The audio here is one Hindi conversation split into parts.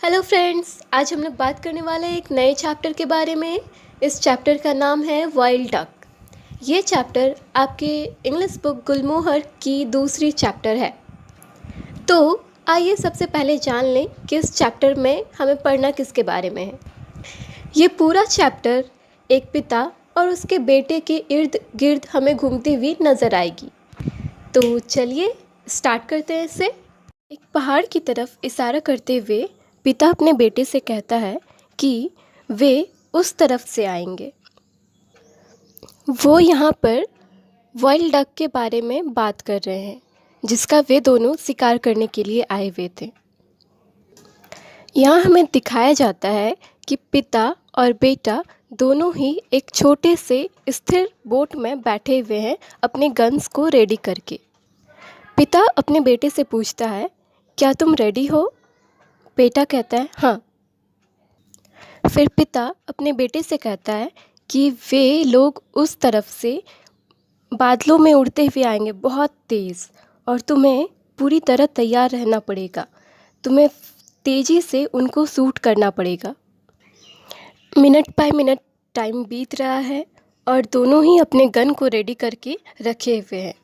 हेलो फ्रेंड्स, आज हम लोग बात करने वाले हैं एक नए चैप्टर के बारे में। इस चैप्टर का नाम है वाइल्ड डक। ये चैप्टर आपके इंग्लिश बुक गुलमोहर की दूसरी चैप्टर है। तो आइए सबसे पहले जान लें कि इस चैप्टर में हमें पढ़ना किसके बारे में है। ये पूरा चैप्टर एक पिता और उसके बेटे के इर्द गिर्द हमें घूमती हुई नज़र आएगी। तो चलिए स्टार्ट करते हैं इसे। एक पहाड़ की तरफ इशारा करते हुए पिता अपने बेटे से कहता है कि वे उस तरफ से आएंगे। वो यहाँ पर वाइल्ड डक के बारे में बात कर रहे हैं जिसका वे दोनों शिकार करने के लिए आए हुए थे। यहाँ हमें दिखाया जाता है कि पिता और बेटा दोनों ही एक छोटे से स्थिर बोट में बैठे हुए हैं अपने गन्स को रेडी करके। पिता अपने बेटे से पूछता है, क्या तुम रेडी हो? बेटा कहता है हाँ। फिर पिता अपने बेटे से कहता है कि वे लोग उस तरफ से बादलों में उड़ते हुए आएंगे बहुत तेज़, और तुम्हें पूरी तरह तैयार रहना पड़ेगा। तुम्हें तेज़ी से उनको शूट करना पड़ेगा। मिनट बाय मिनट टाइम बीत रहा है और दोनों ही अपने गन को रेडी करके रखे हुए हैं।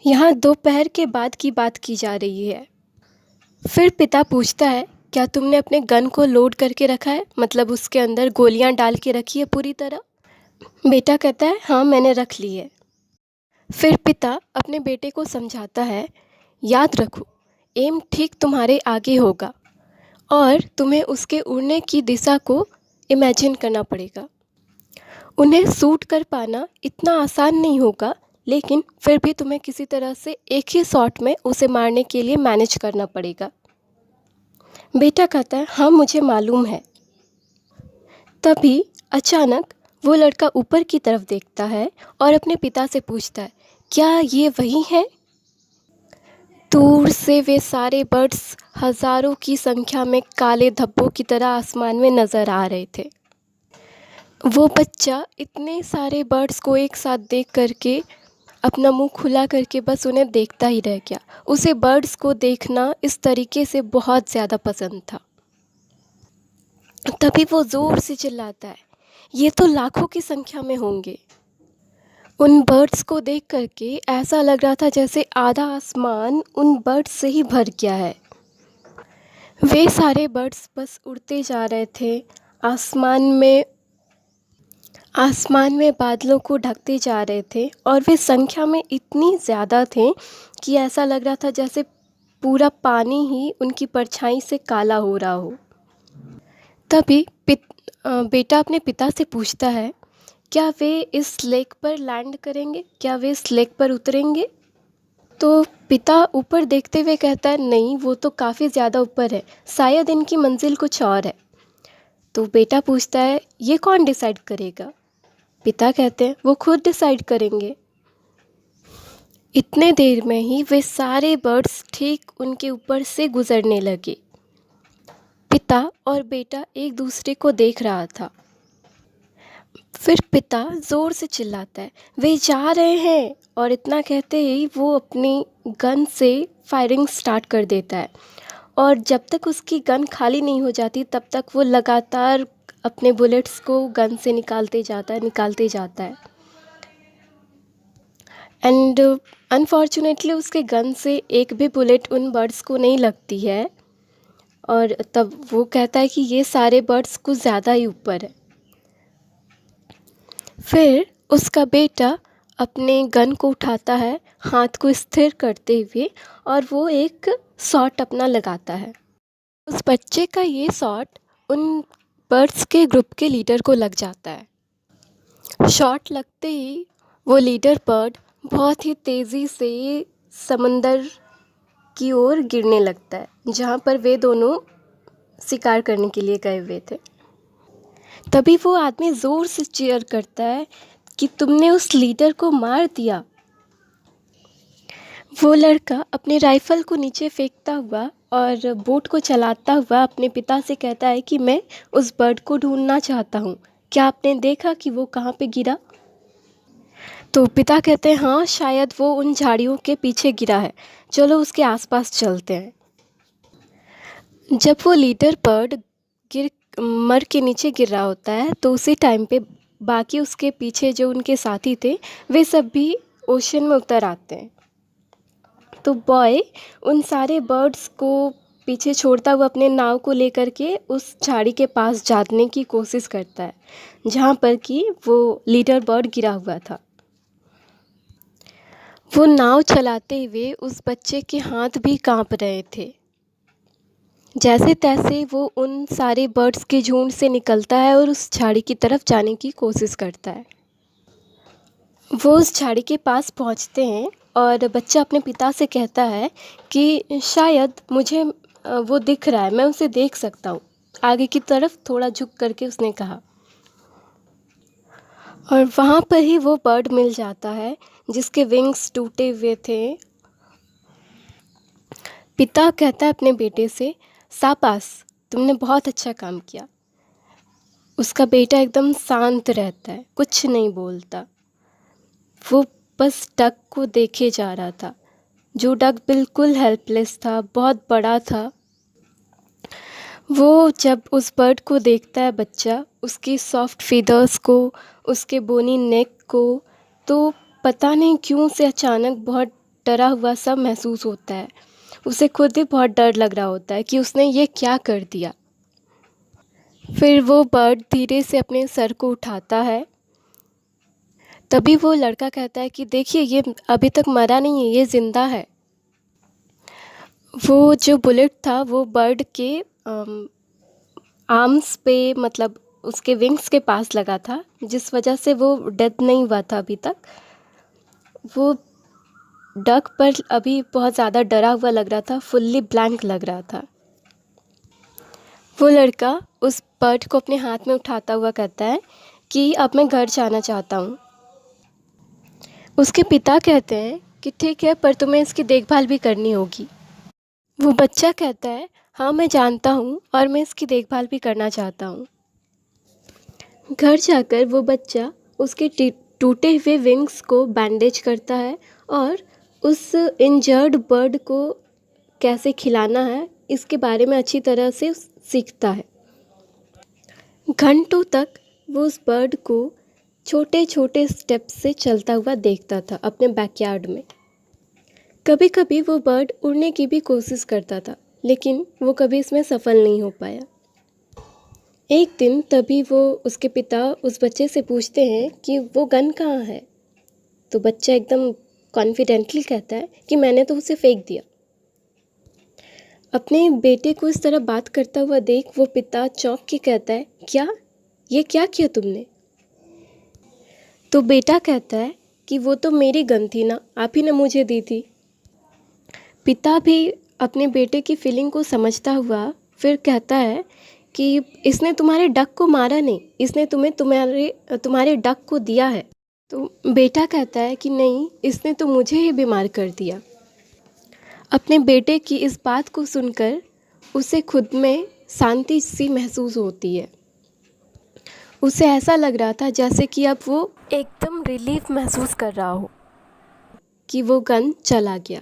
यहाँ दोपहर के बाद की बात की जा रही है। फिर पिता पूछता है, क्या तुमने अपने गन को लोड करके रखा है, मतलब उसके अंदर गोलियां डाल के रखी है पूरी तरह? बेटा कहता है हाँ, मैंने रख ली है। फिर पिता अपने बेटे को समझाता है, याद रखो, एम ठीक तुम्हारे आगे होगा और तुम्हें उसके उड़ने की दिशा को इमेजिन करना पड़ेगा। उन्हें शूट कर पाना इतना आसान नहीं होगा, लेकिन फिर भी तुम्हें किसी तरह से एक ही शॉट में उसे मारने के लिए मैनेज करना पड़ेगा। बेटा कहता है हाँ, मुझे मालूम है। तभी अचानक वो लड़का ऊपर की तरफ देखता है और अपने पिता से पूछता है, क्या ये वही है? दूर से वे सारे बर्ड्स हजारों की संख्या में काले धब्बों की तरह आसमान में नज़र आ रहे थे। वो बच्चा इतने सारे बर्ड्स को एक साथ देख करके अपना मुंह खुला करके बस उन्हें देखता ही रह गया। उसे बर्ड्स को देखना इस तरीके से बहुत ज़्यादा पसंद था। तभी वो ज़ोर से चिल्लाता है, ये तो लाखों की संख्या में होंगे। उन बर्ड्स को देख करके ऐसा लग रहा था जैसे आधा आसमान उन बर्ड्स से ही भर गया है। वे सारे बर्ड्स बस उड़ते जा रहे थे, आसमान में बादलों को ढकते जा रहे थे, और वे संख्या में इतनी ज़्यादा थे कि ऐसा लग रहा था जैसे पूरा पानी ही उनकी परछाई से काला हो रहा हो। तभी बेटा अपने पिता से पूछता है, क्या वे इस लेक पर लैंड करेंगे, क्या वे इस लेक पर उतरेंगे? तो पिता ऊपर देखते हुए कहता है, नहीं, वो तो काफ़ी ज़्यादा ऊपर है, शायद इनकी मंजिल कुछ और है। तो बेटा पूछता है, ये कौन डिसाइड करेगा? पिता कहते हैं, वो खुद डिसाइड करेंगे। इतने देर में ही वे सारे बर्ड्स ठीक उनके ऊपर से गुजरने लगे। पिता और बेटा एक दूसरे को देख रहा था। फिर पिता ज़ोर से चिल्लाता है, वे जा रहे हैं, और इतना कहते ही वो अपनी गन से फायरिंग स्टार्ट कर देता है। और जब तक उसकी गन खाली नहीं हो जाती तब तक वो लगातार अपने बुलेट्स को गन से निकालते जाता है। एंड अनफॉर्चुनेटली उसके गन से एक भी बुलेट उन बर्ड्स को नहीं लगती है, और तब वो कहता है कि ये सारे बर्ड्स कुछ ज़्यादा ही ऊपर है। फिर उसका बेटा अपने गन को उठाता है, हाथ को स्थिर करते हुए, और वो एक शॉट अपना लगाता है। उस बच्चे का ये शॉट उन बर्ड्स के ग्रुप के लीडर को लग जाता है। शॉट लगते ही वो लीडर बर्ड बहुत ही तेज़ी से समंदर की ओर गिरने लगता है, जहाँ पर वे दोनों शिकार करने के लिए गए हुए थे। तभी वो आदमी ज़ोर से चीयर करता है कि तुमने उस लीडर को मार दिया। वो लड़का अपने राइफ़ल को नीचे फेंकता हुआ और बोट को चलाता हुआ अपने पिता से कहता है कि मैं उस बर्ड को ढूंढना चाहता हूँ, क्या आपने देखा कि वो कहाँ पे गिरा? तो पिता कहते हैं हाँ, शायद वो उन झाड़ियों के पीछे गिरा है, चलो उसके आसपास चलते हैं। जब वो लीडर बर्ड गिर मर के नीचे गिर रहा होता है तो उसी टाइम पे बाकी उसके पीछे जो उनके साथी थे वे सब भी ओशन में उतर आते हैं। तो बॉय उन सारे बर्ड्स को पीछे छोड़ता हुआ अपने नाव को लेकर के उस झाड़ी के पास जाने की कोशिश करता है जहाँ पर कि वो लीडर बर्ड गिरा हुआ था। वो नाव चलाते हुए उस बच्चे के हाथ भी कांप रहे थे। जैसे तैसे वो उन सारे बर्ड्स के झुंड से निकलता है और उस झाड़ी की तरफ जाने की कोशिश करता है। वो उस झाड़ी के पास पहुंचते हैं और बच्चा अपने पिता से कहता है कि शायद मुझे वो दिख रहा है, मैं उसे देख सकता हूँ। आगे की तरफ थोड़ा झुक करके उसने कहा और वहाँ पर ही वो बर्ड मिल जाता है जिसके विंग्स टूटे हुए थे। पिता कहता है अपने बेटे से, शाबाश, तुमने बहुत अच्छा काम किया। उसका बेटा एकदम शांत रहता है, कुछ नहीं बोलता। वो बस डक को देखे जा रहा था, जो डक बिल्कुल हेल्पलेस था, बहुत बड़ा था। वो जब उस बर्ड को देखता है बच्चा, उसकी सॉफ्ट फीदर्स को, उसके बोनी नेक को, तो पता नहीं क्यों से अचानक बहुत डरा हुआ सा महसूस होता है। उसे खुद भी बहुत डर लग रहा होता है कि उसने ये क्या कर दिया। फिर वो बर्ड धीरे से अपने सर को उठाता है। तभी वो लड़का कहता है कि देखिए, ये अभी तक मरा नहीं है, ये ज़िंदा है। वो जो बुलेट था वो बर्ड के आर्म्स पे, मतलब उसके विंग्स के पास लगा था, जिस वजह से वो डेथ नहीं हुआ था अभी तक। वो डक पर अभी बहुत ज़्यादा डरा हुआ लग रहा था, फुल्ली ब्लैंक लग रहा था। वो लड़का उस बर्ड को अपने हाथ में उठाता हुआ कहता है कि अब मैं घर जाना चाहता हूँ। उसके पिता कहते हैं कि ठीक है, पर तुम्हें इसकी देखभाल भी करनी होगी। वो बच्चा कहता है, हाँ मैं जानता हूँ और मैं इसकी देखभाल भी करना चाहता हूँ। घर जाकर वो बच्चा उसके टूटे हुए विंग्स को बैंडेज करता है और उस इंजर्ड बर्ड को कैसे खिलाना है इसके बारे में अच्छी तरह से सीखता है। घंटों तक वो उस बर्ड को छोटे छोटे स्टेप्स से चलता हुआ देखता था अपने बैकयार्ड में। कभी कभी वो बर्ड उड़ने की भी कोशिश करता था, लेकिन वो कभी इसमें सफल नहीं हो पाया। एक दिन तभी वो उसके पिता उस बच्चे से पूछते हैं कि वो गन कहाँ है। तो बच्चा एकदम कॉन्फिडेंटली कहता है कि मैंने तो उसे फेंक दिया। अपने बेटे को इस तरह बात करता हुआ देख वो पिता चौंक के कहता है, क्या, ये क्या किया तुमने? तो बेटा कहता है कि वो तो मेरी गन थी ना, आप ही ने मुझे दी थी। पिता भी अपने बेटे की फीलिंग को समझता हुआ फिर कहता है कि इसने तुम्हारे डक को मारा नहीं, इसने तुम्हारे डक को दिया है। तो बेटा कहता है कि नहीं, इसने तो मुझे ही बीमार कर दिया। अपने बेटे की इस बात को सुनकर उसे खुद में शांति सी महसूस होती है। उसे ऐसा लग रहा था जैसे कि अब वो एकदम रिलीफ महसूस कर रहा हो कि वो गन चला गया।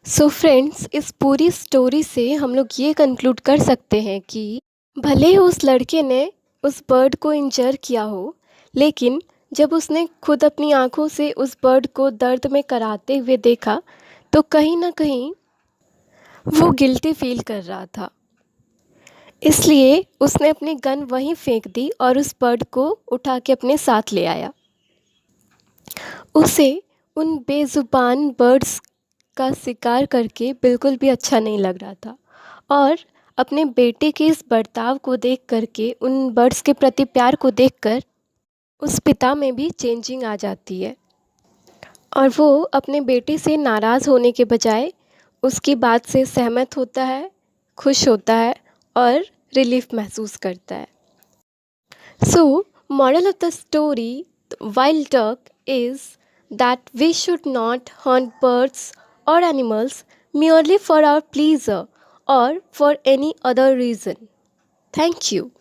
सो फ्रेंड्स, इस पूरी स्टोरी से हम लोग ये कंक्लूड कर सकते हैं कि भले ही उस लड़के ने उस बर्ड को इंजर किया हो, लेकिन जब उसने खुद अपनी आंखों से उस बर्ड को दर्द में कराहते हुए देखा तो कहीं ना कहीं वो गिल्टी फील कर रहा था। इसलिए उसने अपनी गन वहीं फेंक दी और उस बर्ड को उठा के अपने साथ ले आया। उसे उन बेज़ुबान बर्ड्स का शिकार करके बिल्कुल भी अच्छा नहीं लग रहा था और अपने बेटे के इस बर्ताव को देख करके, उन बर्ड्स के प्रति प्यार को देखकर उस पिता में भी चेंजिंग आ जाती है और वो अपने बेटे से नाराज़ होने के बजाय उसकी बात से सहमत होता है, खुश होता है और रिलीफ महसूस करता है। सो moral of the story, the wild duck, is that we should not hunt birds or animals merely for our pleasure or for any other reason. Thank you.